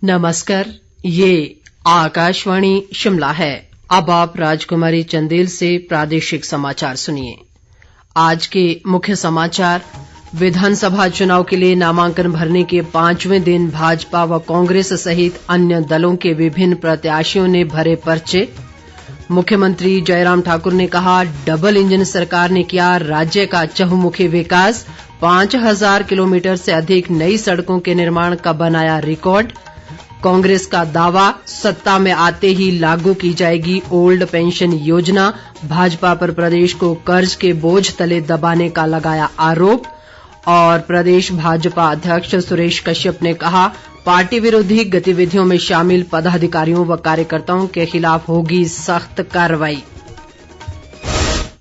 नमस्कार, ये आकाशवाणी शिमला है। अब आप राजकुमारी चंदेल से प्रादेशिक समाचार सुनिए। आज के मुख्य समाचार। विधानसभा चुनाव के लिए नामांकन भरने के 5वें दिन भाजपा व कांग्रेस सहित अन्य दलों के विभिन्न प्रत्याशियों ने भरे पर्चे। मुख्यमंत्री जयराम ठाकुर ने कहा, डबल इंजन सरकार ने किया राज्य का चहुमुखी विकास, 5000 किलोमीटर से अधिक नई सड़कों के निर्माण का बनाया रिकॉर्ड। कांग्रेस का दावा, सत्ता में आते ही लागू की जाएगी ओल्ड पेंशन योजना, भाजपा पर प्रदेश को कर्ज के बोझ तले दबाने का लगाया आरोप। और प्रदेश भाजपा अध्यक्ष सुरेश कश्यप ने कहा, पार्टी विरोधी गतिविधियों में शामिल पदाधिकारियों व कार्यकर्ताओं के खिलाफ होगी सख्त कार्रवाई।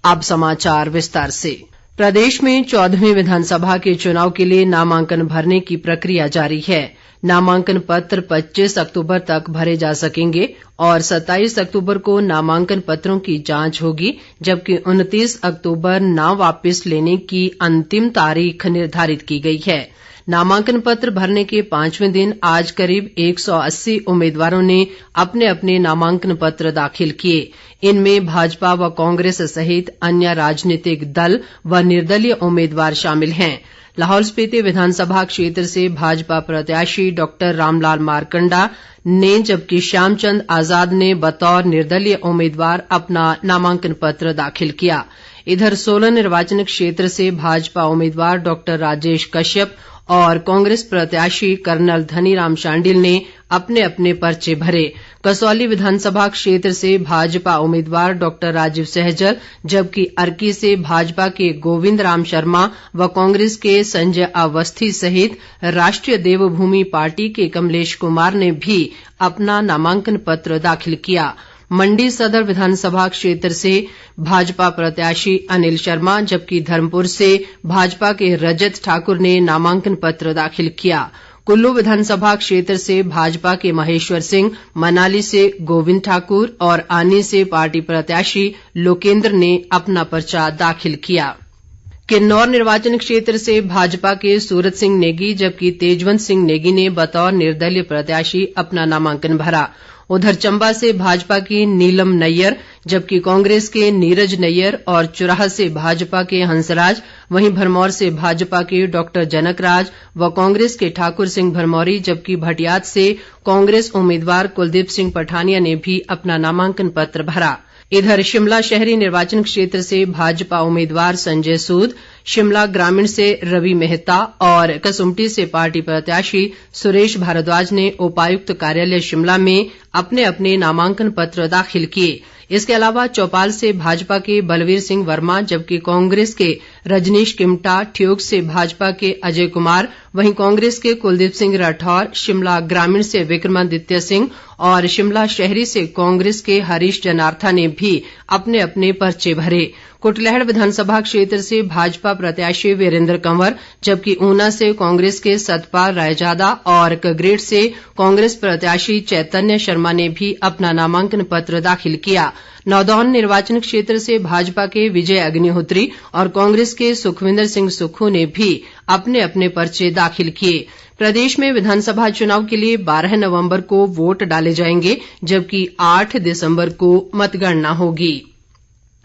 अब समाचार विस्तार से। प्रदेश में 14वीं विधानसभा के चुनाव के लिए नामांकन भरने की प्रक्रिया जारी है। नामांकन पत्र 25 अक्टूबर तक भरे जा सकेंगे और 27 अक्टूबर को नामांकन पत्रों की जांच होगी, जबकि 29 अक्टूबर नाम वापस लेने की अंतिम तारीख निर्धारित की गई है। नामांकन पत्र भरने के 5वें दिन आज करीब 180 उम्मीदवारों ने अपने अपने नामांकन पत्र दाखिल किए। इनमें भाजपा व कांग्रेस सहित अन्य राजनीतिक दल व निर्दलीय उम्मीदवार शामिल हैं। लाहौल स्पीति विधानसभा क्षेत्र से भाजपा प्रत्याशी डॉक्टर रामलाल मारकंडा ने, जबकि श्यामचंद आजाद ने बतौर निर्दलीय उम्मीदवार अपना नामांकन पत्र दाखिल किया। इधर सोलन निर्वाचन क्षेत्र से भाजपा उम्मीदवार डॉक्टर राजेश कश्यप और कांग्रेस प्रत्याशी कर्नल धनीराम शांडिल ने अपने अपने पर्चे भरे। कसौली विधानसभा क्षेत्र से भाजपा उम्मीदवार डॉक्टर राजीव सहजल, जबकि अर्की से भाजपा के गोविंद राम शर्मा व कांग्रेस के संजय अवस्थी सहित राष्ट्रीय देवभूमि पार्टी के कमलेश कुमार ने भी अपना नामांकन पत्र दाखिल किया। मंडी सदर विधानसभा क्षेत्र से भाजपा प्रत्याशी अनिल शर्मा, जबकि धर्मपुर से भाजपा के रजत ठाकुर ने नामांकन पत्र दाखिल किया। कुल्लू विधानसभा क्षेत्र से भाजपा के महेश्वर सिंह, मनाली से गोविंद ठाकुर और आनी से पार्टी प्रत्याशी लोकेंद्र ने अपना पर्चा दाखिल किया। किन्नौर निर्वाचन क्षेत्र से भाजपा के सूरत सिंह नेगी, जबकि तेजवंत सिंह नेगी ने बतौर निर्दलीय प्रत्याशी अपना नामांकन भरा। उधर चंबा से भाजपा की नीलम नैयर, जबकि कांग्रेस के नीरज नैयर और चुराह से भाजपा के हंसराज, वहीं भरमौर से भाजपा के डॉक्टर जनकराज व कांग्रेस के ठाकुर सिंह भरमौरी, जबकि भटियात से कांग्रेस उम्मीदवार कुलदीप सिंह पठानिया ने भी अपना नामांकन पत्र भरा। इधर शिमला शहरी निर्वाचन क्षेत्र से भाजपा उम्मीदवार संजय सूद, शिमला ग्रामीण से रवि मेहता और कसुम्पटी से पार्टी प्रत्याशी सुरेश भारद्वाज ने उपायुक्त कार्यालय शिमला में अपने अपने नामांकन पत्र दाखिल किए। इसके अलावा चौपाल से भाजपा के बलवीर सिंह वर्मा, जबकि कांग्रेस के रजनीश किमटा, ठियोग से भाजपा के अजय कुमार, वहीं कांग्रेस के कुलदीप सिंह राठौर, शिमला ग्रामीण से विक्रमादित्य सिंह और शिमला शहरी से कांग्रेस के हरीश जनार्था ने भी अपने अपने पर्चे भरे। कुटलैहड़ विधानसभा क्षेत्र से भाजपा प्रत्याशी वीरेंद्र कंवर, जबकि ऊना से कांग्रेस के सतपाल रायजादा और कग्रेट से कांग्रेस प्रत्याशी चैतन्य शर्मा ने भी अपना नामांकन पत्र दाखिल किया। नौदौन निर्वाचन क्षेत्र से भाजपा के विजय अग्निहोत्री और कांग्रेस के सुखविंदर सिंह सुक्खू ने भी अपने अपने पर्चे दाखिल किए। प्रदेश में विधानसभा चुनाव के लिए 12 नवंबर को वोट डाले जाएंगे, जबकि 8 दिसंबर को मतगणना होगी।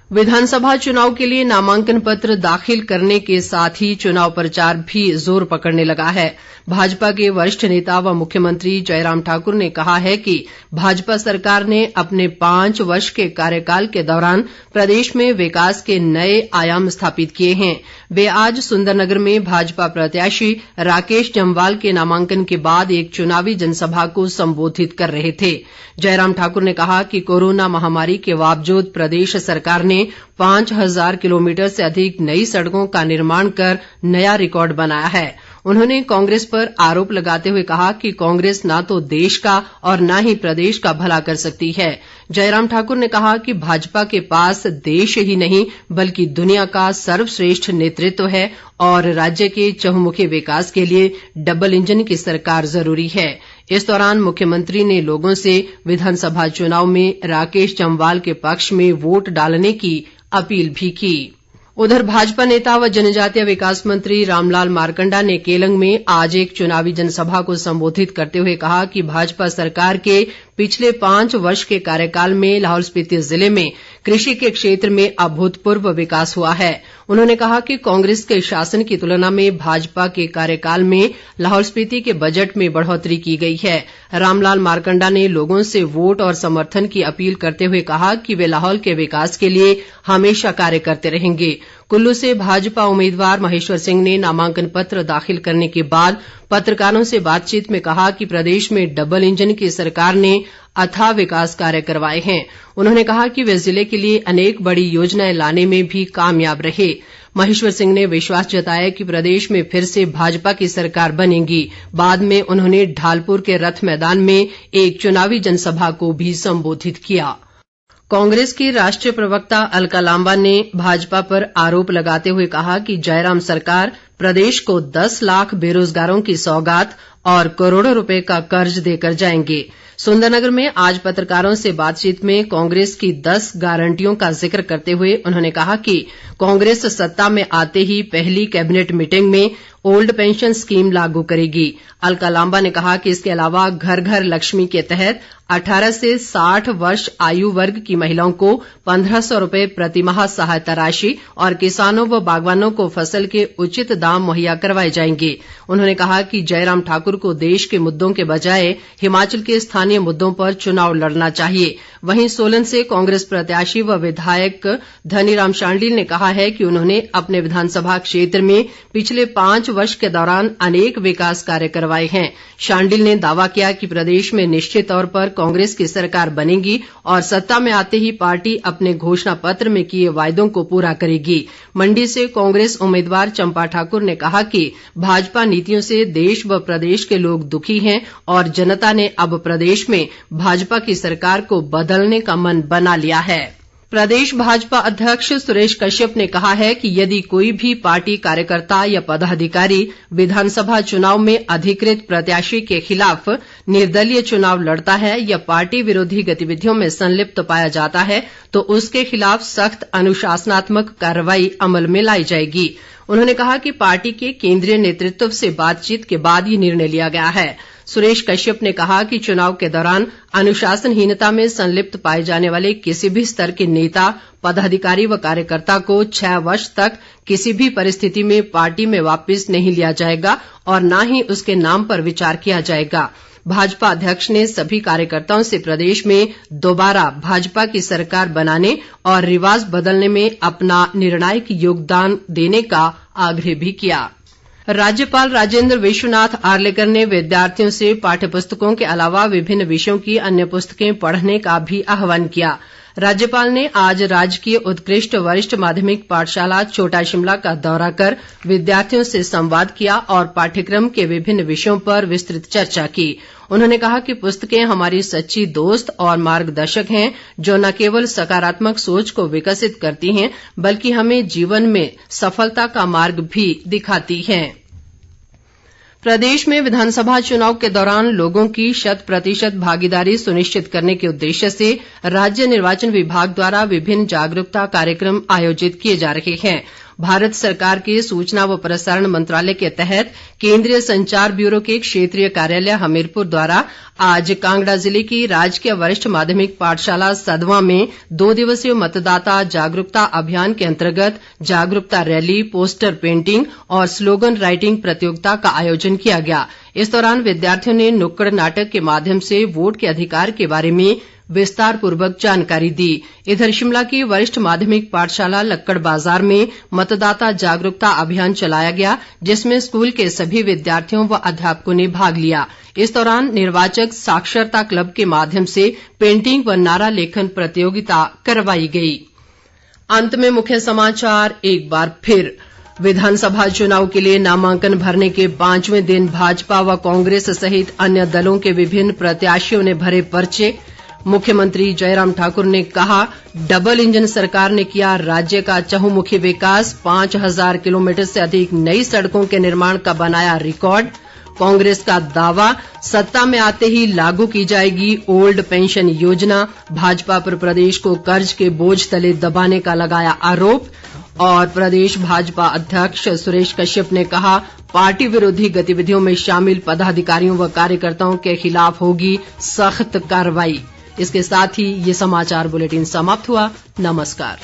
विधानसभा चुनाव के लिए नामांकन पत्र दाखिल करने के साथ ही चुनाव प्रचार भी जोर पकड़ने लगा है। भाजपा के वरिष्ठ नेता व मुख्यमंत्री जयराम ठाकुर ने कहा है कि भाजपा सरकार ने अपने 5 वर्ष के कार्यकाल के दौरान प्रदेश में विकास के नए आयाम स्थापित किए हैं। वे आज सुंदरनगर में भाजपा प्रत्याशी राकेश जम्वाल के नामांकन के बाद एक चुनावी जनसभा को संबोधित कर रहे थे। जयराम ठाकुर ने कहा कि कोरोना महामारी के बावजूद प्रदेश सरकार ने 5000 किलोमीटर से अधिक नई सड़कों का निर्माण कर नया रिकॉर्ड बनाया है। उन्होंने कांग्रेस पर आरोप लगाते हुए कहा कि कांग्रेस न तो देश का और न ही प्रदेश का भला कर सकती है। जयराम ठाकुर ने कहा कि भाजपा के पास देश ही नहीं बल्कि दुनिया का सर्वश्रेष्ठ नेतृत्व है और राज्य के चहुमुखी विकास के लिए डबल इंजन की सरकार जरूरी है। इस दौरान मुख्यमंत्री ने लोगों से विधानसभा चुनाव में राकेश जम्वाल के पक्ष में वोट डालने की अपील भी की। उधर भाजपा नेता व जनजातीय विकास मंत्री रामलाल मारकंडा ने केलंग में आज एक चुनावी जनसभा को संबोधित करते हुए कहा कि भाजपा सरकार के पिछले 5 वर्ष के कार्यकाल में लाहौल स्पीति जिले में कृषि के क्षेत्र में अभूतपूर्व विकास हुआ है। उन्होंने कहा कि कांग्रेस के शासन की तुलना में भाजपा के कार्यकाल में लाहौल स्पीति के बजट में बढ़ोतरी की गई है। रामलाल मारकंडा ने लोगों से वोट और समर्थन की अपील करते हुए कहा कि वे लाहौल के विकास के लिए हमेशा कार्य करते रहेंगे। कुल्लू से भाजपा उम्मीदवार महेश्वर सिंह ने नामांकन पत्र दाखिल करने के बाद पत्रकारों से बातचीत में कहा कि प्रदेश में डबल इंजन की सरकार ने अथाह विकास कार्य करवाए हैं। उन्होंने कहा कि वे जिले के लिए अनेक बड़ी योजनाएं लाने में भी कामयाब रहे। महेश्वर सिंह ने विश्वास जताया कि प्रदेश में फिर से भाजपा की सरकार बनेगी। बाद में उन्होंने ढालपुर के रथ मैदान में एक चुनावी जनसभा को भी संबोधित किया। कांग्रेस की राष्ट्रीय प्रवक्ता अलका लांबा ने भाजपा पर आरोप लगाते हुए कहा कि जयराम सरकार प्रदेश को 10 लाख बेरोजगारों की सौगात और करोड़ों रुपए का कर्ज देकर जाएंगे। सुंदरनगर में आज पत्रकारों से बातचीत में कांग्रेस की 10 गारंटियों का जिक्र करते हुए उन्होंने कहा कि कांग्रेस सत्ता में आते ही पहली कैबिनेट मीटिंग में ओल्ड पेंशन स्कीम लागू करेगी। अलका लांबा ने कहा कि इसके अलावा घर घर लक्ष्मी के तहत 18 से 60 वर्ष आयु वर्ग की महिलाओं को 1500 रुपए प्रतिमाह सहायता राशि और किसानों व बागवानों को फसल के उचित दाम मुहैया करवाए जाएंगे। उन्होंने कहा कि जयराम ठाकुर को देश के मुद्दों के बजाय हिमाचल के स्थानीय मुद्दों पर चुनाव लड़ना चाहिए। वहीं सोलन से कांग्रेस प्रत्याशी व विधायक धनीराम शांडिल ने कहा है कि उन्होंने अपने विधानसभा क्षेत्र में पिछले 5 वर्ष के दौरान अनेक विकास कार्य करवाए हैं। शांडिल ने दावा किया कि प्रदेश में निश्चित तौर पर कांग्रेस की सरकार बनेगी और सत्ता में आते ही पार्टी अपने घोषणा पत्र में किए वायदों को पूरा करेगी। मंडी से कांग्रेस उम्मीदवार चंपा ठाकुर ने कहा कि भाजपा नीतियों से देश व प्रदेश के लोग दुखी हैं और जनता ने अब प्रदेश में भाजपा की सरकार को बदलने का मन बना लिया है। प्रदेश भाजपा अध्यक्ष सुरेश कश्यप ने कहा है कि यदि कोई भी पार्टी कार्यकर्ता या पदाधिकारी विधानसभा चुनाव में अधिकृत प्रत्याशी के खिलाफ निर्दलीय चुनाव लड़ता है या पार्टी विरोधी गतिविधियों में संलिप्त पाया जाता है तो उसके खिलाफ सख्त अनुशासनात्मक कार्रवाई अमल में लाई जाएगी। उन्होंने कहा कि पार्टी के केंद्रीय नेतृत्व से बातचीत के बाद ये निर्णय लिया गया है। सुरेश कश्यप ने कहा कि चुनाव के दौरान अनुशासनहीनता में संलिप्त पाए जाने वाले किसी भी स्तर के नेता, पदाधिकारी व कार्यकर्ता को 6 वर्ष तक किसी भी परिस्थिति में पार्टी में वापस नहीं लिया जाएगा और न ही उसके नाम पर विचार किया जाएगा। भाजपा अध्यक्ष ने सभी कार्यकर्ताओं से प्रदेश में दोबारा भाजपा की सरकार बनाने और रिवाज बदलने में अपना निर्णायक योगदान देने का आग्रह भी किया। राज्यपाल राजेंद्र विश्वनाथ आर्लेकर ने विद्यार्थियों से पाठ्यपुस्तकों के अलावा विभिन्न विषयों की अन्य पुस्तकें पढ़ने का भी आह्वान किया। राज्यपाल ने आज राजकीय उत्कृष्ट वरिष्ठ माध्यमिक पाठशाला छोटा शिमला का दौरा कर विद्यार्थियों से संवाद किया और पाठ्यक्रम के विभिन्न विषयों पर विस्तृत चर्चा की। उन्होंने कहा कि पुस्तकें हमारी सच्ची दोस्त और मार्गदर्शक हैं जो न केवल सकारात्मक सोच को विकसित करती हैं बल्कि हमें जीवन में सफलता का मार्ग भी दिखाती हैं। प्रदेश में विधानसभा चुनाव के दौरान लोगों की 100% भागीदारी सुनिश्चित करने के उद्देश्य से राज्य निर्वाचन विभाग द्वारा विभिन्न जागरूकता कार्यक्रम आयोजित किए जा रहे हैं। भारत सरकार के सूचना व प्रसारण मंत्रालय के तहत केंद्रीय संचार ब्यूरो के क्षेत्रीय कार्यालय हमीरपुर द्वारा आज कांगड़ा जिले की राजकीय वरिष्ठ माध्यमिक पाठशाला सदवां में 2 दिवसीय मतदाता जागरूकता अभियान के अंतर्गत जागरूकता रैली, पोस्टर पेंटिंग और स्लोगन राइटिंग प्रतियोगिता का आयोजन किया गया। इस दौरान विद्यार्थियों ने नुक्कड़ नाटक के माध्यम से वोट के अधिकार के बारे में विस्तार पूर्वक जानकारी दी। इधर शिमला की वरिष्ठ माध्यमिक पाठशाला लक्कड़ बाजार में मतदाता जागरूकता अभियान चलाया गया जिसमें स्कूल के सभी विद्यार्थियों व अध्यापकों ने भाग लिया। इस दौरान निर्वाचक साक्षरता क्लब के माध्यम से पेंटिंग व नारा लेखन प्रतियोगिता करवाई गई। अंत में मुख्य समाचार एक बार फिर। विधानसभा चुनाव के लिए नामांकन भरने के 5वें दिन भाजपा व कांग्रेस सहित अन्य दलों के विभिन्न प्रत्याशियों ने भरे पर्चे। मुख्यमंत्री जयराम ठाकुर ने कहा डबल इंजन सरकार ने किया राज्य का चहुमुखी विकास, 5000 किलोमीटर से अधिक नई सड़कों के निर्माण का बनाया रिकॉर्ड। कांग्रेस का दावा, सत्ता में आते ही लागू की जाएगी ओल्ड पेंशन योजना, भाजपा पर प्रदेश को कर्ज के बोझ तले दबाने का लगाया आरोप। और प्रदेश भाजपा अध्यक्ष सुरेश कश्यप ने कहा पार्टी विरोधी गतिविधियों में शामिल पदाधिकारियों व कार्यकर्ताओं के खिलाफ होगी सख्त कार्रवाई। इसके साथ ही ये समाचार बुलेटिन समाप्त हुआ। नमस्कार।